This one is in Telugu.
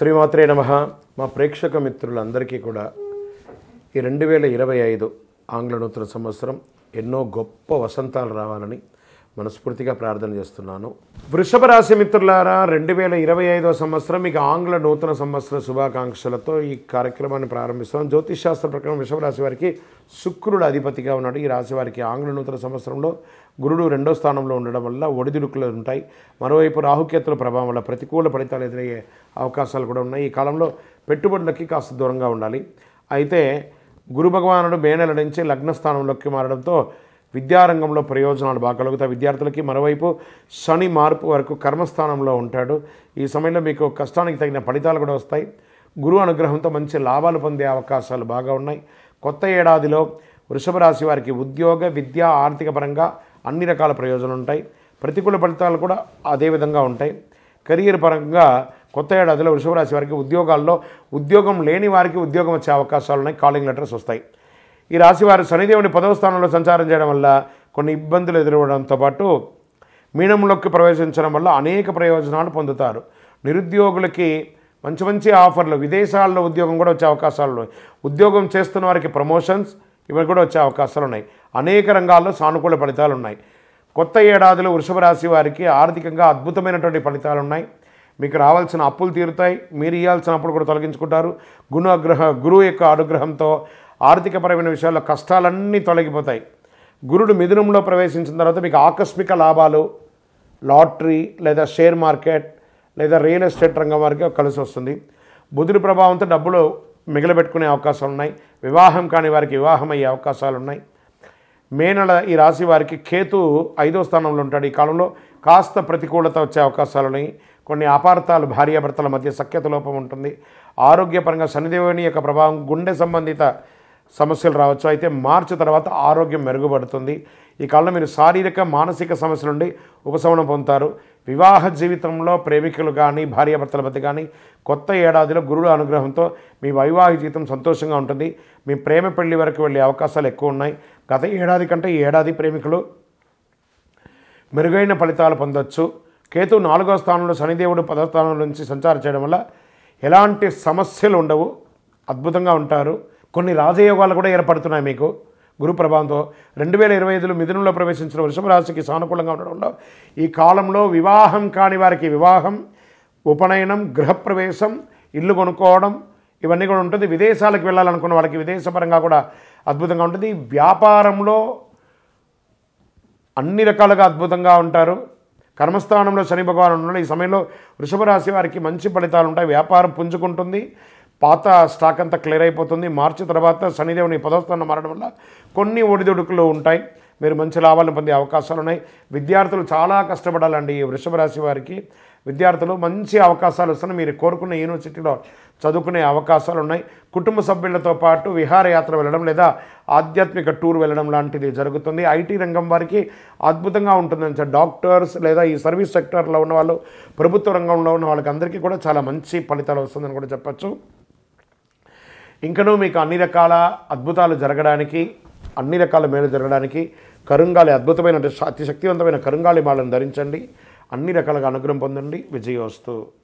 శ్రీమాత్రే నమః. మా ప్రేక్షక మిత్రులందరికీ కూడా ఈ 2025 ఆంగ్ల నూతన సంవత్సరం ఎన్నో గొప్ప వసంతాలు రావాలని మనస్ఫూర్తిగా ప్రార్థన చేస్తున్నాను. వృషభ రాశి మిత్రులారా, 2025 సంవత్సరం మీకు ఆంగ్ల నూతన సంవత్సర శుభాకాంక్షలతో ఈ కార్యక్రమాన్ని ప్రారంభిస్తున్నాం. జ్యోతిష్ శాస్త్ర ప్రకారం వృషభ రాశి వారికి శుక్రుడు అధిపతిగా ఉన్నాడు. ఈ రాశి వారికి ఆంగ్ల నూతన సంవత్సరంలో గురుడు 2వ స్థానంలో ఉండడం వల్ల ఒడిదుడుకులు ఉంటాయి. మరోవైపు రాహుకేతుల ప్రభావం వల్ల ప్రతికూల ఫలితాలు ఎదురయ్యే అవకాశాలు కూడా ఉన్నాయి. ఈ కాలంలో పెట్టుబడులకి కాస్త దూరంగా ఉండాలి. అయితే గురు భగవానుడు మే నెల నుంచి లగ్న స్థానంలోకి మారడంతో విద్యారంగంలో ప్రయోజనాలు బాగా కలుగుతాయి విద్యార్థులకి. మరోవైపు శని మార్పు వరకు కర్మస్థానంలో ఉంటాడు. ఈ సమయంలో మీకు కష్టానికి తగిన ఫలితాలు కూడా వస్తాయి. గురు అనుగ్రహంతో మంచి లాభాలు పొందే అవకాశాలు బాగా ఉన్నాయి. కొత్త ఏడాదిలో వృషభ రాశి వారికి ఉద్యోగ, విద్య, ఆర్థిక పరంగా అన్ని రకాల ప్రయోజనాలు ఉంటాయి. ప్రతికూల ఫలితాలు కూడా అదే విధంగా ఉంటాయి. కెరీర్ పరంగా కొత్త ఏడాదిలో వృషభ రాశి వారికి ఉద్యోగాల్లో ఉద్యోగం లేని వారికి ఉద్యోగం వచ్చే అవకాశాలు ఉన్నాయి. కాలింగ్ లెటర్స్ వస్తాయి. ఈ రాశి వారు శనిదేవుని 10వ స్థానంలో సంచారం చేయడం వల్ల కొన్ని ఇబ్బందులు ఎదురవడంతో పాటు మీనంలోకి ప్రవేశించడం వల్ల అనేక ప్రయోజనాలు పొందుతారు. నిరుద్యోగులకి మంచి మంచి ఆఫర్లు, విదేశాల్లో ఉద్యోగం కూడా వచ్చే అవకాశాలు ఉన్నాయి. ఉద్యోగం చేస్తున్న వారికి ప్రమోషన్స్ ఇవి కూడా వచ్చే అవకాశాలు ఉన్నాయి. అనేక రంగాల్లో సానుకూల ఫలితాలు ఉన్నాయి. కొత్త ఏడాదిలో వృషభ రాశి వారికి ఆర్థికంగా అద్భుతమైనటువంటి ఫలితాలు ఉన్నాయి. మీకు రావాల్సిన అప్పులు తీరుతాయి. మీరు ఇవ్వాల్సిన అప్పులు కూడా తొలగించుకుంటారు. గురువు యొక్క అనుగ్రహంతో ఆర్థికపరమైన విషయాల్లో కష్టాలన్నీ తొలగిపోతాయి. గురుడు మిథునంలో ప్రవేశించిన తర్వాత మీకు ఆకస్మిక లాభాలు, లాటరీ లేదా షేర్ మార్కెట్ లేదా రియల్ ఎస్టేట్ రంగం వారికి కలిసి వస్తుంది. బుధుడి ప్రభావంతో డబ్బులు మిగిలిపెట్టుకునే అవకాశాలు ఉన్నాయి. వివాహం కాని వారికి వివాహం అయ్యే అవకాశాలు ఉన్నాయి. మే నెల ఈ రాశి వారికి కేతు 5వ స్థానంలో ఉంటాడు. ఈ కాలంలో కాస్త ప్రతికూలత వచ్చే అవకాశాలు ఉన్నాయి. కొన్ని అపార్థాలు, భార్యాభర్తల మధ్య సఖ్యత లోపం ఉంటుంది. ఆరోగ్యపరంగా శనిదేవుని యొక్క ప్రభావం గుండె సంబంధిత సమస్యలు రావచ్చు. అయితే మార్చి తర్వాత ఆరోగ్యం మెరుగుపడుతుంది. ఈ కాలంలో మీరు శారీరక, మానసిక సమస్యల నుండి ఉపశమనం పొందుతారు. వివాహ జీవితంలో ప్రేమికులు కానీ, భార్యాభర్తల మధ్య కానీ కొత్త ఏడాదిలో గురుడు అనుగ్రహంతో మీ వైవాహిక జీవితం సంతోషంగా ఉంటుంది. మీ ప్రేమ పెళ్లి వరకు వెళ్ళే అవకాశాలు ఎక్కువ ఉన్నాయి. గత ఏడాది కంటే ఈ ఏడాది ప్రేమికులు మెరుగైన ఫలితాలు పొందొచ్చు. కేతు 4వ స్థానంలో, శనిదేవుడు 10వ స్థానం నుంచి సంచారం చేయడం వల్ల ఎలాంటి సమస్యలు ఉండవు. అద్భుతంగా ఉంటారు. కొన్ని రాజయోగాలు కూడా ఏర్పడుతున్నాయి మీకు గురు ప్రభావంతో. 2025లో మిథునంలో ప్రవేశించిన వృషభ రాశికి సానుకూలంగా ఉండడంలో ఈ కాలంలో వివాహం కాని వారికి వివాహం, ఉపనయనం, గృహప్రవేశం, ఇల్లు కొనుక్కోవడం ఇవన్నీ కూడా ఉంటుంది. విదేశాలకు వెళ్ళాలనుకున్న వాళ్ళకి విదేశపరంగా కూడా అద్భుతంగా ఉంటుంది. వ్యాపారంలో అన్ని రకాలుగా అద్భుతంగా ఉంటారు. కర్మస్థానంలో శని భగవాన్ ఉన్నాడు. ఈ సమయంలో వృషభ రాశి వారికి మంచి ఫలితాలు ఉంటాయి. వ్యాపారం పుంజుకుంటుంది. పాత స్టాక్ అంతా క్లియర్ అయిపోతుంది. మార్చి తర్వాత శనిదేవుని 10వ స్థానం మారడం వల్ల కొన్ని ఒడిదుడుకులు ఉంటాయి. మీరు మంచి లాభాలను పొందే అవకాశాలు ఉన్నాయి. విద్యార్థులు చాలా కష్టపడాలండి. ఈ వృషభ రాశి వారికి విద్యార్థులు మంచి అవకాశాలు వస్తున్నాయి. మీరు కోరుకున్న యూనివర్సిటీలో చదువుకునే అవకాశాలు ఉన్నాయి. కుటుంబ సభ్యులతో పాటు విహారయాత్ర వెళ్ళడం లేదా ఆధ్యాత్మిక టూర్ వెళ్ళడం లాంటిది జరుగుతుంది. ఐటీ రంగం వారికి అద్భుతంగా ఉంటుంది. డాక్టర్స్ లేదా ఈ సర్వీస్ సెక్టర్లో ఉన్న వాళ్ళు, ప్రభుత్వ రంగంలో ఉన్న వాళ్ళకి అందరికీ కూడా చాలా మంచి ఫలితాలు వస్తుందని కూడా చెప్పచ్చు. ఇంకనూ మీకు అన్ని రకాల అద్భుతాలు జరగడానికి, అన్ని రకాల మేలు జరగడానికి కరుంగాలి, అద్భుతమైన అతి శక్తివంతమైన కరుంగాలి మాలను ధరించండి. అన్ని రకాలుగా అనుగ్రహం పొందండి. విజయోస్తు.